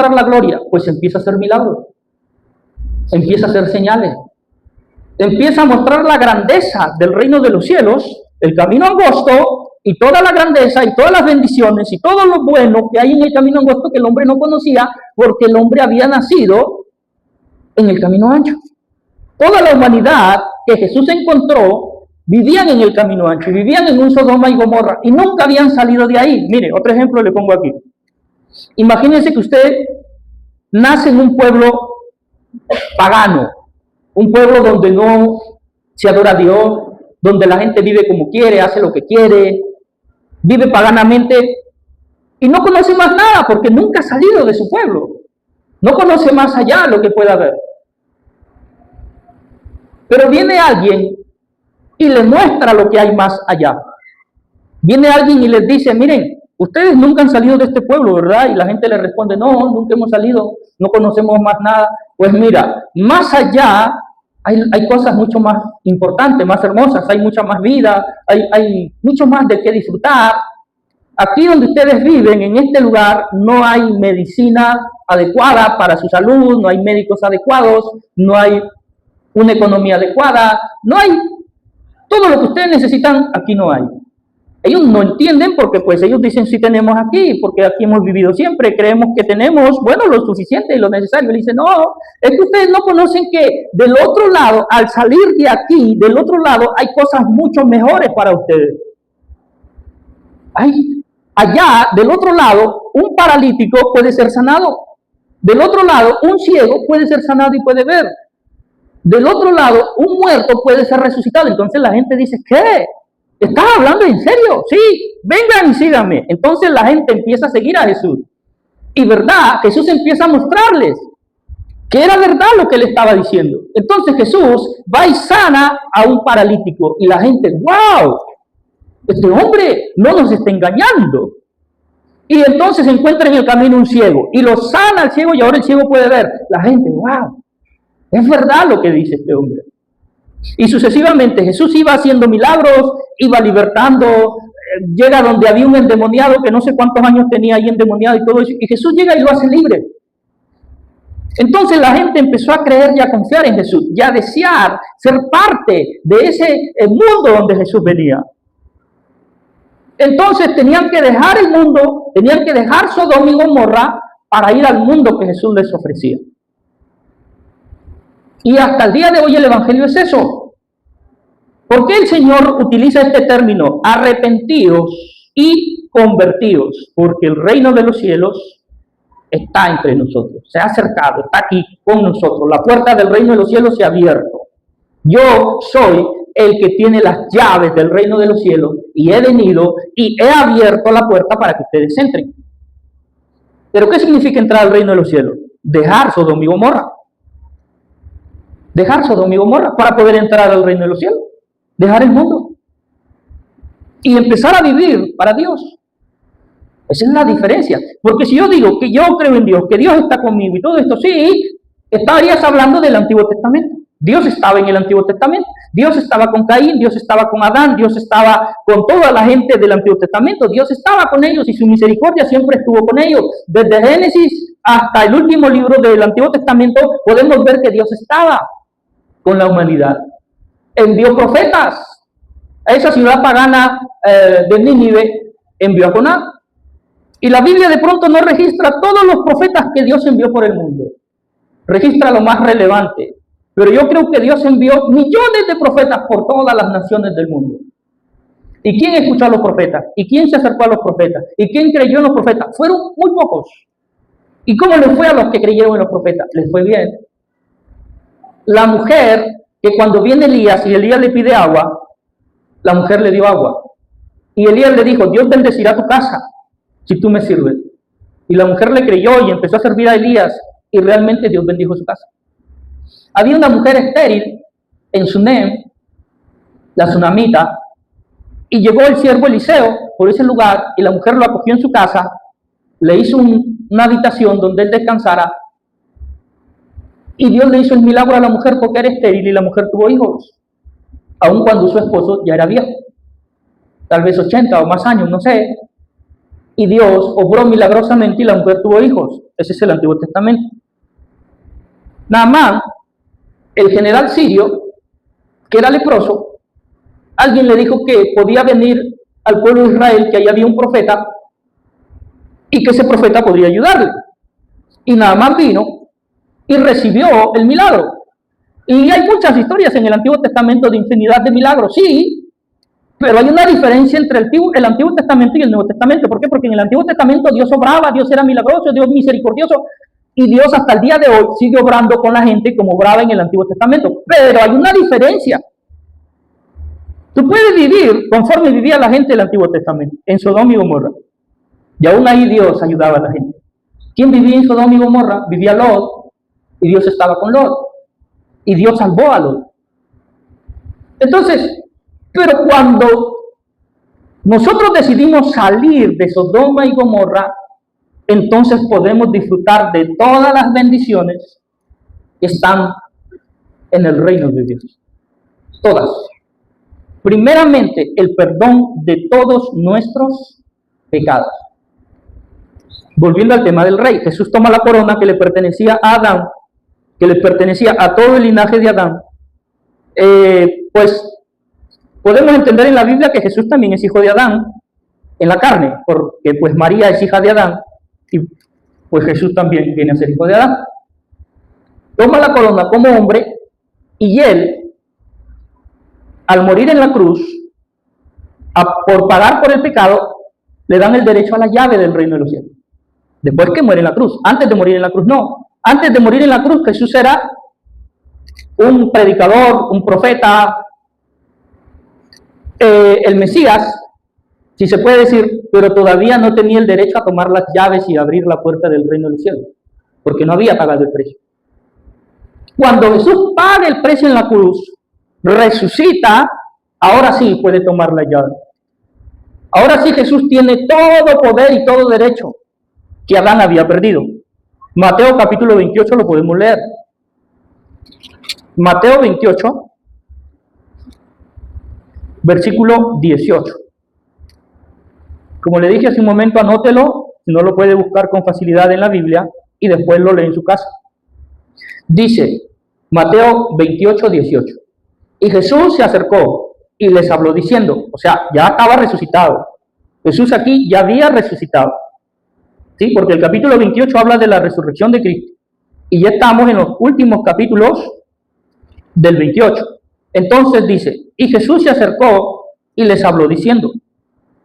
mostrar la gloria? Pues empieza a hacer milagros, empieza a hacer señales, empieza a mostrar la grandeza del reino de los cielos, el camino angosto y toda la grandeza y todas las bendiciones y todo lo bueno que hay en el camino angosto que el hombre no conocía porque el hombre había nacido en el camino ancho. Toda la humanidad que Jesús encontró vivían en el camino ancho, vivían en un Sodoma y Gomorra y nunca habían salido de ahí. Mire, otro ejemplo le pongo aquí. Imagínense que usted nace en un pueblo pagano, un pueblo donde no se adora a Dios, donde la gente vive como quiere, hace lo que quiere, vive paganamente y no conoce más nada porque nunca ha salido de su pueblo, no conoce más allá lo que pueda haber. Pero viene alguien y le muestra lo que hay más allá. Viene alguien y les dice, miren, ustedes nunca han salido de este pueblo, ¿verdad? Y la gente le responde, no, nunca hemos salido, no conocemos más nada. Pues mira, más allá hay cosas mucho más importantes, más hermosas, hay mucha más vida, hay mucho más de qué disfrutar. Aquí donde ustedes viven, en este lugar, no hay medicina adecuada para su salud, no hay médicos adecuados, no hay una economía adecuada, no hay todo lo que ustedes necesitan, aquí no hay. Ellos no entienden porque pues ellos dicen sí tenemos aquí, porque aquí hemos vivido siempre, creemos que tenemos, bueno, lo suficiente y lo necesario. Le dicen, no, es que ustedes no conocen que del otro lado, al salir de aquí, del otro lado hay cosas mucho mejores para ustedes. Allá, del otro lado, un paralítico puede ser sanado. Del otro lado, un ciego puede ser sanado y puede ver. Del otro lado, un muerto puede ser resucitado. Entonces la gente dice, ¿qué? ¿Estás hablando en serio? Sí, vengan y síganme. Entonces la gente empieza a seguir a Jesús. Y verdad, Jesús empieza a mostrarles que era verdad lo que él estaba diciendo. Entonces Jesús va y sana a un paralítico. Y la gente, wow, este hombre no nos está engañando. Y entonces se encuentra en el camino un ciego. Y lo sana al ciego y ahora el ciego puede ver. La gente, wow, es verdad lo que dice este hombre. Y sucesivamente Jesús iba haciendo milagros, iba libertando, llega donde había un endemoniado que no sé cuántos años tenía ahí endemoniado y todo eso, y Jesús llega y lo hace libre. Entonces la gente empezó a creer y a confiar en Jesús, y a desear ser parte de ese mundo donde Jesús venía. Entonces tenían que dejar el mundo, tenían que dejar Sodoma y Gomorra para ir al mundo que Jesús les ofrecía. Y hasta el día de hoy el Evangelio es eso. ¿Por qué el Señor utiliza este término? Arrepentidos y convertidos. Porque el reino de los cielos está entre nosotros. Se ha acercado, está aquí con nosotros. La puerta del reino de los cielos se ha abierto. Yo soy el que tiene las llaves del reino de los cielos y he venido y he abierto la puerta para que ustedes entren. ¿Pero qué significa entrar al reino de los cielos? Dejar Sodoma y Gomorra. Dejar Sodoma y Gomorra para poder entrar al reino de los cielos. Dejar el mundo. Y empezar a vivir para Dios. Esa es la diferencia. Porque si yo digo que yo creo en Dios, que Dios está conmigo y todo esto, sí, estarías hablando del Antiguo Testamento. Dios estaba en el Antiguo Testamento. Dios estaba con Caín, Dios estaba con Adán, Dios estaba con toda la gente del Antiguo Testamento. Dios estaba con ellos y su misericordia siempre estuvo con ellos. Desde Génesis hasta el último libro del Antiguo Testamento podemos ver que Dios estaba con la humanidad. Envió profetas a esa ciudad pagana de Nínive, envió a Jonás. Y la Biblia de pronto no registra todos los profetas que Dios envió por el mundo. Registra lo más relevante. Pero yo creo que Dios envió millones de profetas por todas las naciones del mundo. ¿Y quién escuchó a los profetas? ¿Y quién se acercó a los profetas? ¿Y quién creyó en los profetas? Fueron muy pocos. ¿Y cómo les fue a los que creyeron en los profetas? Les fue bien. La mujer, que cuando viene Elías y Elías le pide agua, la mujer le dio agua. Y Elías le dijo, Dios bendecirá tu casa si tú me sirves. Y la mujer le creyó y empezó a servir a Elías y realmente Dios bendijo su casa. Había una mujer estéril en Sunem, la sunamita, y llegó el siervo Eliseo por ese lugar y la mujer lo acogió en su casa, le hizo una habitación donde él descansara y Dios le hizo el milagro a la mujer porque era estéril y la mujer tuvo hijos, aun cuando su esposo ya era viejo, tal vez 80 o más años, no sé. y Dios obró milagrosamente y la mujer tuvo hijos. Ese es el Antiguo Testamento. Naamán, el general sirio, que era leproso, alguien le dijo que podía venir al pueblo de Israel, que ahí había un profeta y que ese profeta podría ayudarle. Y Naamán vino y recibió el milagro. Y hay muchas historias en el Antiguo Testamento de infinidad de milagros, sí, pero hay una diferencia entre el Antiguo Testamento y el Nuevo Testamento. ¿Por qué? Porque en el Antiguo Testamento Dios obraba, Dios era milagroso, Dios misericordioso, y Dios hasta el día de hoy sigue obrando con la gente como obraba en el Antiguo Testamento. Pero hay una diferencia. Tú puedes vivir conforme vivía la gente del Antiguo Testamento, en Sodoma y Gomorra. Y aún ahí Dios ayudaba a la gente. ¿Quién vivía en Sodoma y Gomorra? Vivía Lot, y Dios estaba con Lot. Y Dios salvó a Lot. Entonces, pero cuando nosotros decidimos salir de Sodoma y Gomorra, entonces podemos disfrutar de todas las bendiciones que están en el reino de Dios. Todas. Primeramente, el perdón de todos nuestros pecados. Volviendo al tema del rey, Jesús toma la corona que le pertenecía a Adán, que le pertenecía a todo el linaje de Adán. Pues podemos entender en la Biblia que Jesús también es hijo de Adán en la carne, porque pues María es hija de Adán y pues Jesús también viene a ser hijo de Adán. Toma la corona como hombre y él, al morir en la cruz, por pagar por el pecado, le dan el derecho a la llave del reino de los cielos. Después que muere en la cruz. Antes de morir en la cruz, no. Antes de morir en la cruz, Jesús era un predicador, un profeta, el Mesías, si se puede decir, pero todavía no tenía el derecho a tomar las llaves y abrir la puerta del reino de los cielos, porque no había pagado el precio. Cuando Jesús paga el precio en la cruz, resucita, ahora sí puede tomar la llave. Ahora sí Jesús tiene todo poder y todo derecho que Adán había perdido. Mateo capítulo 28 lo podemos leer. Mateo 28, versículo 18. Como le dije hace un momento, anótelo, si no lo puede buscar con facilidad en la Biblia y después lo lee en su casa. Dice Mateo 28, 18. Y Jesús se acercó y les habló diciendo, o sea, ya estaba resucitado. Jesús aquí ya había resucitado. ¿Sí? Porque el capítulo 28 habla de la resurrección de Cristo. Y ya estamos en los últimos capítulos del 28. Entonces dice, y Jesús se acercó y les habló diciendo,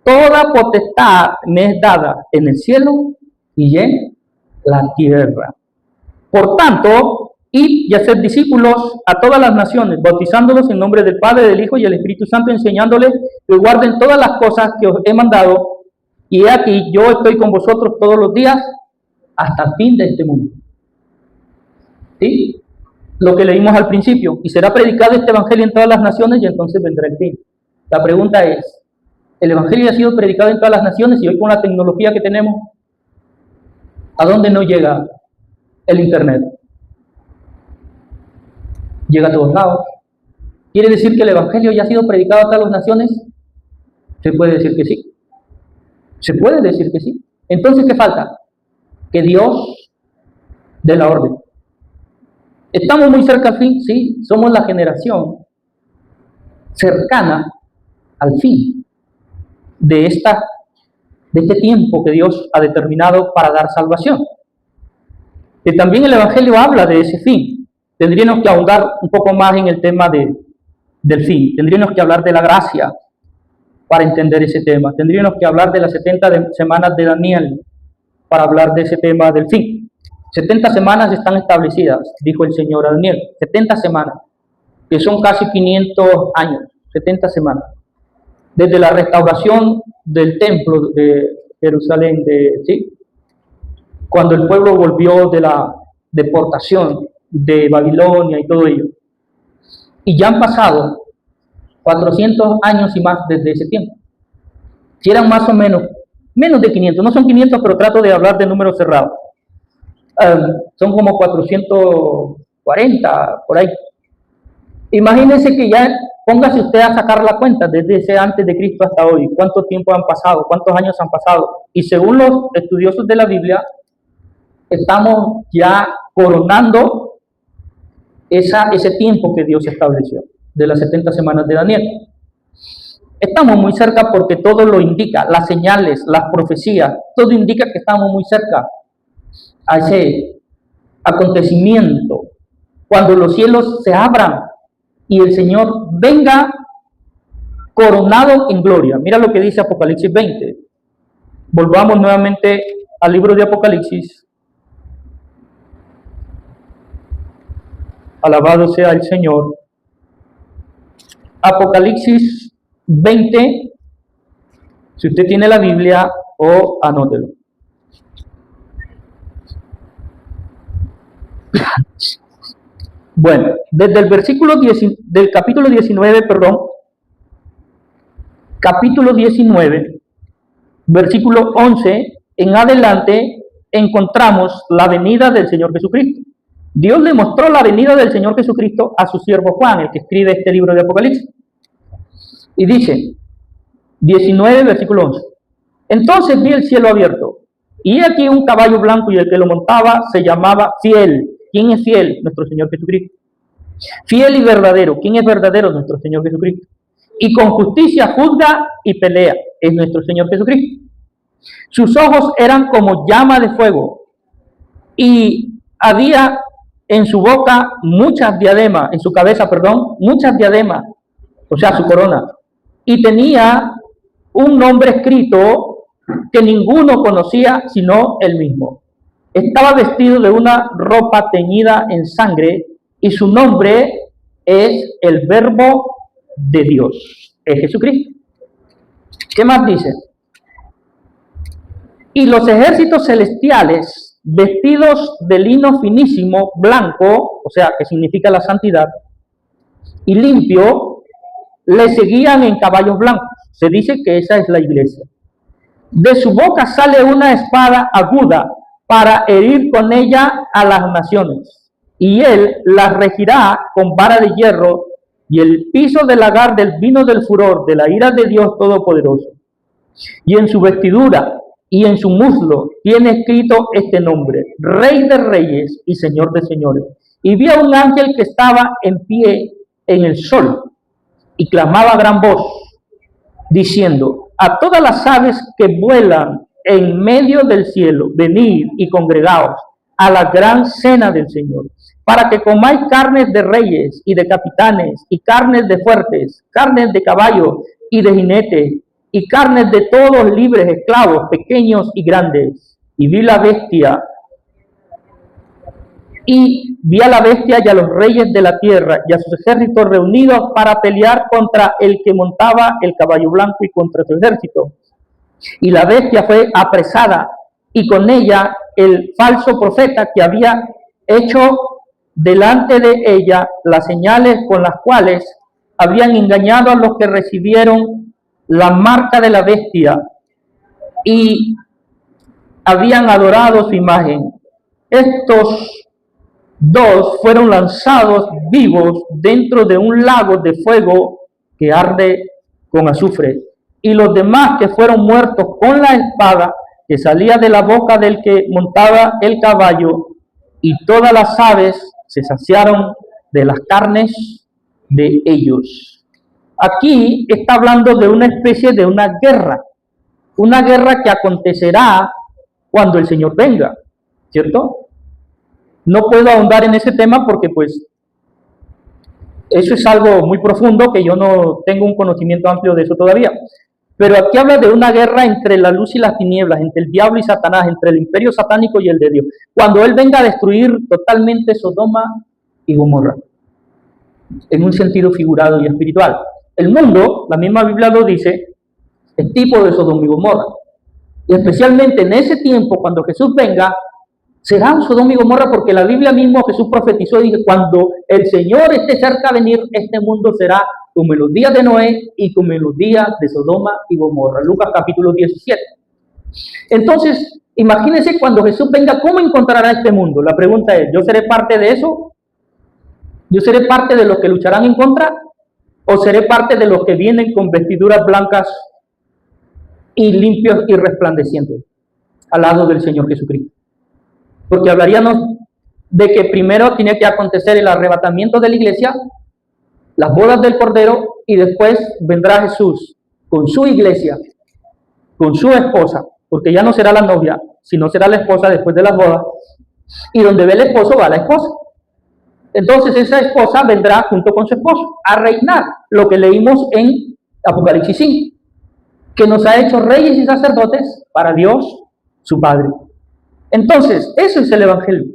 toda potestad me es dada en el cielo y en la tierra. Por tanto, id y haced discípulos a todas las naciones, bautizándolos en nombre del Padre, del Hijo y del Espíritu Santo, enseñándoles que guarden todas las cosas que os he mandado. Y he aquí, yo estoy con vosotros todos los días hasta el fin de este mundo. ¿Sí? Lo que leímos al principio. Y será predicado este evangelio en todas las naciones y entonces vendrá el fin. La pregunta es, ¿el evangelio ha sido predicado en todas las naciones y hoy con la tecnología que tenemos, a dónde no llega el internet? Llega a todos lados. ¿Quiere decir que el evangelio ya ha sido predicado a todas las naciones? Se puede decir que sí. Se puede decir que sí. Entonces, ¿qué falta? Que Dios dé la orden. ¿Estamos muy cerca al fin? Sí, somos la generación cercana al fin de este tiempo que Dios ha determinado para dar salvación. Y también el Evangelio habla de ese fin. Tendríamos que ahondar un poco más en el tema del fin. Tendríamos que hablar de la gracia para entender ese tema. Tendríamos que hablar de las 70 semanas de Daniel para hablar de ese tema del fin. 70 semanas están establecidas, dijo el Señor a Daniel. 70 semanas, que son casi 500 años. 70 semanas. Desde la restauración del templo de Jerusalén, ¿sí? Cuando el pueblo volvió de la deportación de Babilonia y todo ello. Y ya han pasado 400 años y más desde ese tiempo. Si eran más o menos de 500, no son 500, pero trato de hablar de números cerrados. Son como 440, por ahí. Imagínense que ya Póngase usted a sacar la cuenta desde ese antes de Cristo hasta hoy. ¿Cuánto tiempo han pasado? ¿Cuántos años han pasado? Y según los estudiosos de la Biblia, estamos ya coronando ese tiempo que Dios estableció, de las 70 semanas de Daniel. Estamos muy cerca porque todo lo indica, las señales, las profecías, todo indica que estamos muy cerca a ese acontecimiento, cuando los cielos se abran y el Señor venga coronado en gloria. Mira lo que dice Apocalipsis 20. Volvamos nuevamente al libro de Apocalipsis. Alabado sea el Señor. Apocalipsis 20, si usted tiene la Biblia, o anótelo. Bueno, desde el versículo 10, del capítulo 19, capítulo 19, versículo 11 en adelante, encontramos la venida del Señor Jesucristo. Dios le mostró la venida del Señor Jesucristo a su siervo Juan, el que escribe este libro de Apocalipsis. Y dice, 19, versículo 11. Entonces vi el cielo abierto, y aquí un caballo blanco, y el que lo montaba se llamaba Fiel. ¿Quién es fiel? Nuestro Señor Jesucristo. Fiel y verdadero. ¿Quién es verdadero? Nuestro Señor Jesucristo. Y con justicia juzga y pelea. Es nuestro Señor Jesucristo. Sus ojos eran como llama de fuego, y había en su boca muchas diademas, en su cabeza, muchas diademas, o sea, su corona. Y tenía un nombre escrito que ninguno conocía sino él mismo. Estaba vestido de una ropa teñida en sangre, y su nombre es el Verbo de Dios, es Jesucristo. ¿Qué más dice? Y los ejércitos celestiales, vestidos de lino finísimo, blanco, o sea, que significa la santidad, y limpio, le seguían en caballos blancos. Se dice que esa es la iglesia. De su boca sale una espada aguda para herir con ella a las naciones, y él las regirá con vara de hierro, y el piso del lagar del vino del furor de la ira de Dios Todopoderoso. Y en su vestidura y en su muslo tiene escrito este nombre: Rey de Reyes y Señor de Señores. Y vi a un ángel que estaba en pie en el sol, y clamaba a gran voz, diciendo: a todas las aves que vuelan en medio del cielo, venid y congregaos a la gran cena del Señor, para que comáis carnes de reyes y de capitanes, y carnes de fuertes, carnes de caballos y de jinetes, y carnes de todos libres, esclavos, pequeños y grandes. Y vi a la bestia y a los reyes de la tierra y a sus ejércitos reunidos para pelear contra el que montaba el caballo blanco y contra su ejército. Y la bestia fue apresada, y con ella el falso profeta que había hecho delante de ella las señales con las cuales habían engañado a los que recibieron la marca de la bestia y habían adorado su imagen. Estos dos fueron lanzados vivos dentro de un lago de fuego que arde con azufre, y los demás que fueron muertos con la espada que salía de la boca del que montaba el caballo, y todas las aves se saciaron de las carnes de ellos. Aquí está hablando de una especie de una guerra que acontecerá cuando el Señor venga, ¿cierto? No puedo ahondar en ese tema porque pues eso es algo muy profundo que yo no tengo un conocimiento amplio de eso todavía. Pero aquí habla de una guerra entre la luz y las tinieblas, entre el diablo y Satanás, entre el imperio satánico y el de Dios. Cuando Él venga a destruir totalmente Sodoma y Gomorra, en un sentido figurado y espiritual. El mundo, la misma Biblia lo dice, es tipo de Sodoma y Gomorra. Y especialmente en ese tiempo, cuando Jesús venga, será un Sodoma y Gomorra, porque la Biblia mismo, Jesús profetizó y dice: cuando el Señor esté cerca de venir, este mundo será como en los días de Noé y como en los días de Sodoma y Gomorra. Lucas capítulo 17. Entonces, imagínense cuando Jesús venga, ¿cómo encontrará este mundo? La pregunta es: ¿yo seré parte de eso? ¿Yo seré parte de los que lucharán en contra? ¿O seré parte de los que vienen con vestiduras blancas y limpios y resplandecientes al lado del Señor Jesucristo? Porque hablaríamos de que primero tiene que acontecer el arrebatamiento de la iglesia, las bodas del Cordero, y después vendrá Jesús con su iglesia, con su esposa, porque ya no será la novia, sino será la esposa después de las bodas, y donde ve el esposo va la esposa. Entonces esa esposa vendrá junto con su esposo a reinar, lo que leímos en Apocalipsis 5, que nos ha hecho reyes y sacerdotes para Dios, su Padre. Entonces, eso es el Evangelio.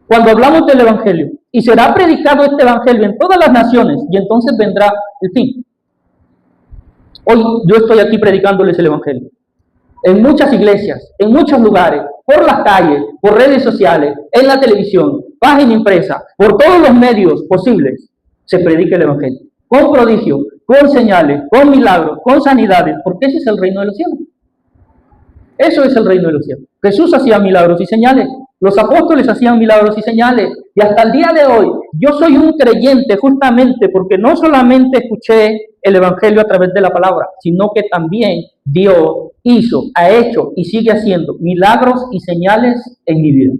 Cuando hablamos del Evangelio, y será predicado este Evangelio en todas las naciones, y entonces vendrá el fin. Hoy yo estoy aquí predicándoles el Evangelio. En muchas iglesias, en muchos lugares, por las calles, por redes sociales, en la televisión, página impresa, por todos los medios posibles, se predica el Evangelio. Con prodigios, con señales, con milagros, con sanidades, porque ese es el reino de los cielos. Eso es el reino de los cielos. Jesús hacía milagros y señales. Los apóstoles hacían milagros y señales. Y hasta el día de hoy, yo soy un creyente justamente porque no solamente escuché el Evangelio a través de la palabra, sino que también Dios hizo, ha hecho y sigue haciendo milagros y señales en mi vida.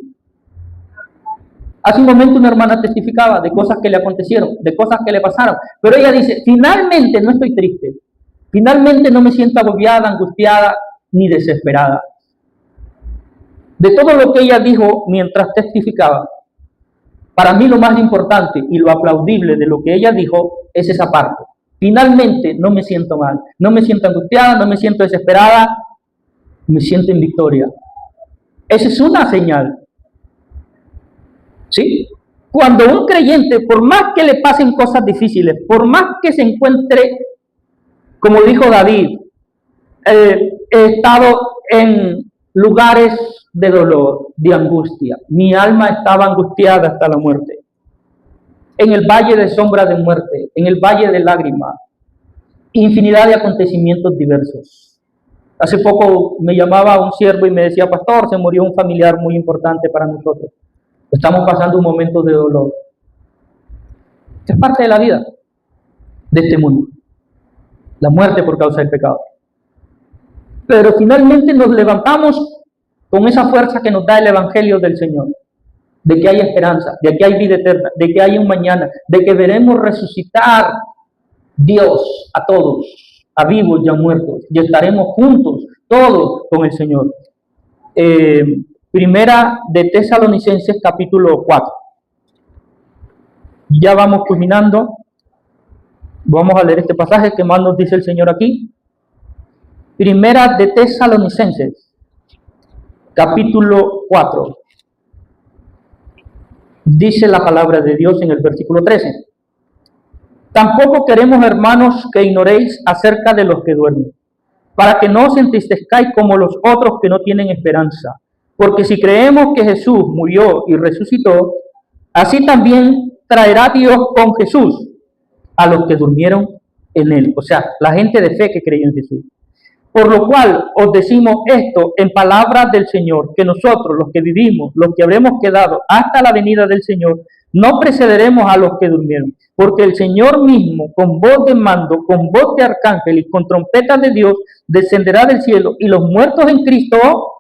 Hace un momento una hermana testificaba de cosas que le acontecieron, de cosas que le pasaron. Pero ella dice, finalmente no estoy triste. Finalmente no me siento agobiada, angustiada, ni desesperada. De todo lo que ella dijo mientras testificaba, para mí lo más importante y lo aplaudible de lo que ella dijo es esa parte. Finalmente no me siento mal, no me siento angustiada, no me siento desesperada, me siento en victoria. Esa es una señal. ¿Sí? Cuando un creyente, por más que le pasen cosas difíciles, por más que se encuentre, como dijo David, he estado en lugares de dolor, de angustia. Mi alma estaba angustiada hasta la muerte. En el valle de sombra de muerte, en el valle de lágrimas, infinidad de acontecimientos diversos. Hace poco me llamaba un siervo y me decía, pastor, se murió un familiar muy importante para nosotros. Estamos pasando un momento de dolor. Es parte de la vida de este mundo. La muerte por causa del pecado. Pero finalmente nos levantamos con esa fuerza que nos da el Evangelio del Señor, de que hay esperanza, de que hay vida eterna, de que hay un mañana, de que veremos resucitar Dios a todos, a vivos y a muertos, y estaremos juntos, todos con el Señor. Primera de Tesalonicenses capítulo 4. Ya vamos culminando. Vamos a leer este pasaje que más nos dice el Señor aquí. Primera de Tesalonicenses, capítulo 4. Dice la palabra de Dios en el versículo 13. Tampoco queremos, hermanos, que ignoréis acerca de los que duermen, para que no os entristezcáis como los otros que no tienen esperanza. Porque si creemos que Jesús murió y resucitó, así también traerá Dios con Jesús a los que durmieron en él. O sea, la gente de fe que creyó en Jesús. Por lo cual os decimos esto en palabras del Señor, que nosotros, los que vivimos, los que habremos quedado hasta la venida del Señor, no precederemos a los que durmieron, porque el Señor mismo, con voz de mando, con voz de arcángel y con trompeta de Dios, descenderá del cielo, y los muertos en Cristo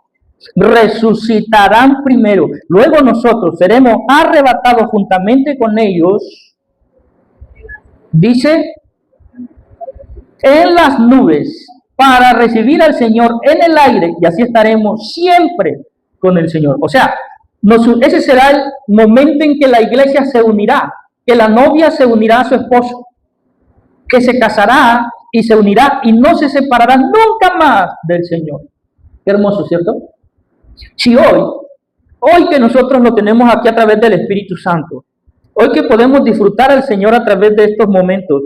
resucitarán primero. Luego nosotros seremos arrebatados juntamente con ellos, dice, en las nubes, para recibir al Señor en el aire, y así estaremos siempre con el Señor. O sea, ese será el momento en que la iglesia se unirá, que la novia se unirá a su esposo, que se casará y se unirá y no se separará nunca más del Señor. Qué hermoso, ¿cierto? Si hoy que nosotros lo tenemos aquí a través del Espíritu Santo, hoy que podemos disfrutar al Señor a través de estos momentos,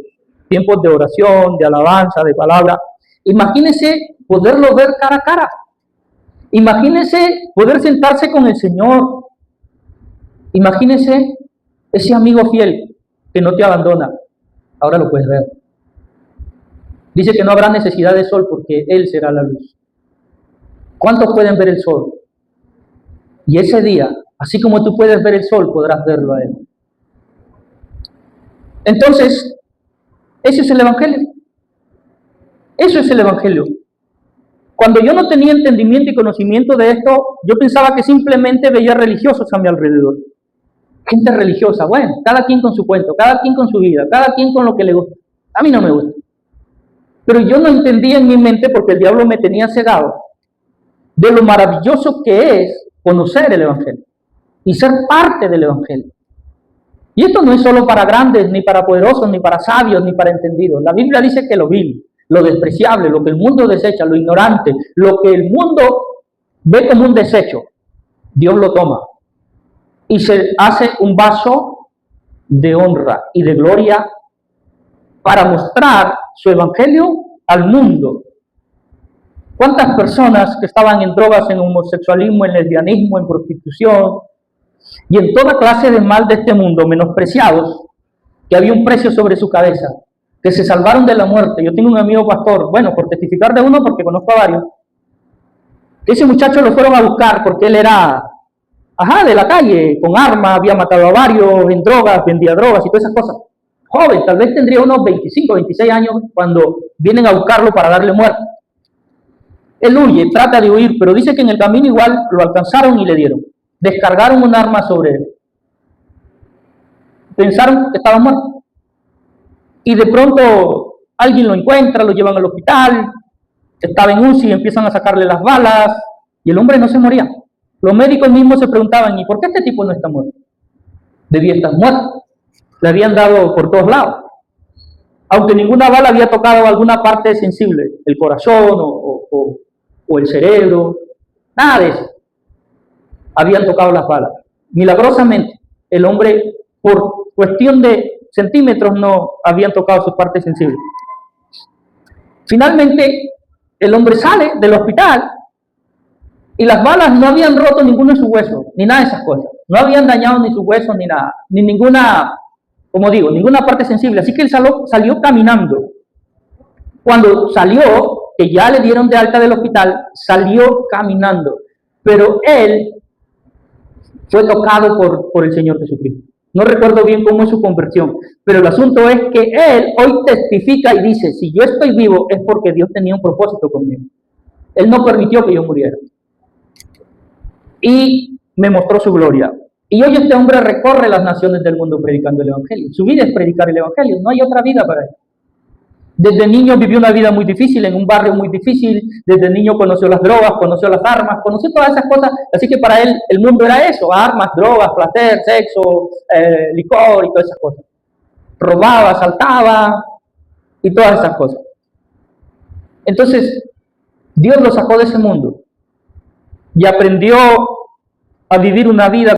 tiempos de oración, de alabanza, de palabra, imagínense poderlo ver cara a cara. Imagínense poder sentarse con el Señor. Imagínense ese amigo fiel que no te abandona. Ahora lo puedes ver. Dice que no habrá necesidad de sol porque Él será la luz. ¿Cuántos pueden ver el sol? Y ese día, así como tú puedes ver el sol, podrás verlo a Él. Entonces, Ese es el Evangelio. Eso es el Evangelio. Cuando yo no tenía entendimiento y conocimiento de esto, yo pensaba que simplemente veía religiosos a mi alrededor. Gente religiosa, bueno, cada quien con su cuento, cada quien con su vida, cada quien con lo que le gusta. A mí no me gusta. Pero yo no entendía en mi mente, porque el diablo me tenía cegado, de lo maravilloso que es conocer el Evangelio y ser parte del Evangelio. Y esto no es solo para grandes, ni para poderosos, ni para sabios, ni para entendidos. La Biblia dice que lo vil, lo despreciable, lo que el mundo desecha, lo ignorante, lo que el mundo ve como un desecho, Dios lo toma y se hace un vaso de honra y de gloria para mostrar su evangelio al mundo. ¿Cuántas personas que estaban en drogas, en homosexualismo, en lesbianismo, en prostitución y en toda clase de mal de este mundo, menospreciados, que había un precio sobre su cabeza, que se salvaron de la muerte? Yo tengo un amigo pastor, bueno, por testificar de uno, porque conozco a varios, que ese muchacho lo fueron a buscar porque él era, de la calle, con armas, había matado a varios, en drogas, vendía drogas y todas esas cosas. Joven, tal vez tendría unos 25, 26 años cuando vienen a buscarlo para darle muerte. Él huye, trata de huir, pero dice que en el camino igual lo alcanzaron y le dieron. Descargaron un arma sobre él. Pensaron que estaba muerto. Y de pronto alguien lo encuentra, lo llevan al hospital, estaba en UCI, empiezan a sacarle las balas y el hombre no se moría. Los médicos mismos se preguntaban, ¿y por qué este tipo no está muerto? Debía estar muerto. Le habían dado por todos lados. Aunque ninguna bala había tocado alguna parte sensible, el corazón o el cerebro, nada de eso. Habían tocado las balas. Milagrosamente, el hombre, por cuestión de centímetros, no habían tocado sus partes sensibles. Finalmente, el hombre sale del hospital y las balas no habían roto ninguno de sus huesos, ni nada de esas cosas. No habían dañado ni sus huesos, ni nada, ni ninguna, como digo, ninguna parte sensible. Así que él salió caminando. Cuando salió, que ya le dieron de alta del hospital, salió caminando. Pero él fue tocado por el Señor Jesucristo. No recuerdo bien cómo es su conversión, pero el asunto es que él hoy testifica y dice, si yo estoy vivo es porque Dios tenía un propósito conmigo. Él no permitió que yo muriera. Y me mostró su gloria. Y hoy este hombre recorre las naciones del mundo predicando el Evangelio. Su vida es predicar el Evangelio, no hay otra vida para él. Desde niño vivió una vida muy difícil, en un barrio muy difícil. Desde niño conoció las drogas, conoció las armas, conoció todas esas cosas. Así que para él el mundo era eso, armas, drogas, placer, sexo, licor y todas esas cosas. Robaba, asaltaba y todas esas cosas. Entonces, Dios lo sacó de ese mundo y aprendió a vivir una vida